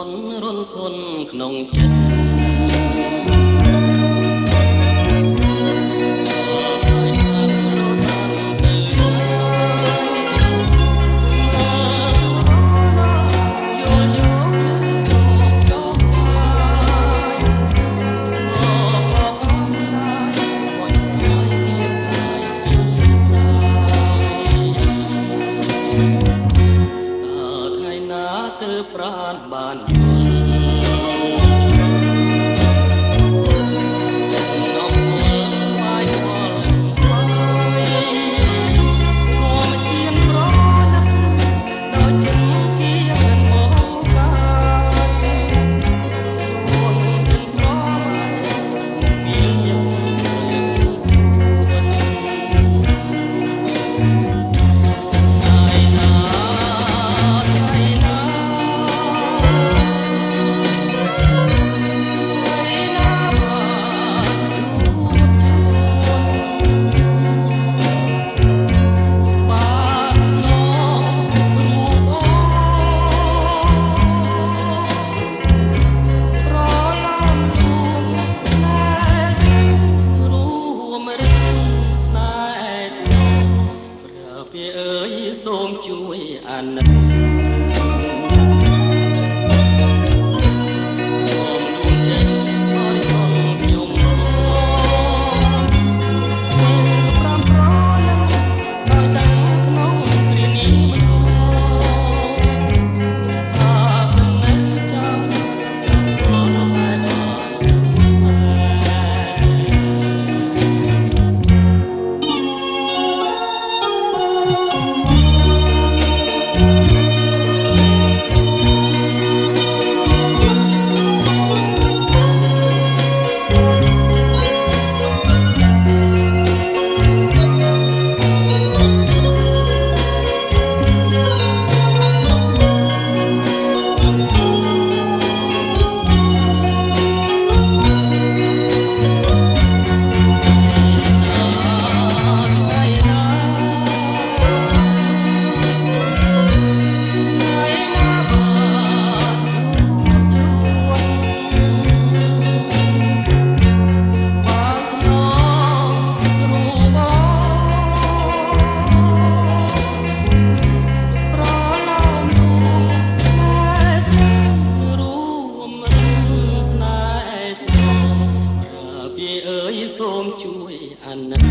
ន់រន់ធន់ក្នុងចិត្តប្រាណបានយល់ចិត្តងំវាយវល់ស្វាយធម្មជាតិប្រណាស់ដល់ចិត្តគៀងមិនមកបាយខ្លួនចិនស្រមៃមានយកស្រួលសូមជួយអាណិតសូមដួងចិត្តឲ្យសងខ្ញុំប្រាំប្រលឹងដោយដឹងក្នុងគ្រានេះម្ដងថាមិននៅចាំខ្លួនតែដល់សូមជួយអាណិត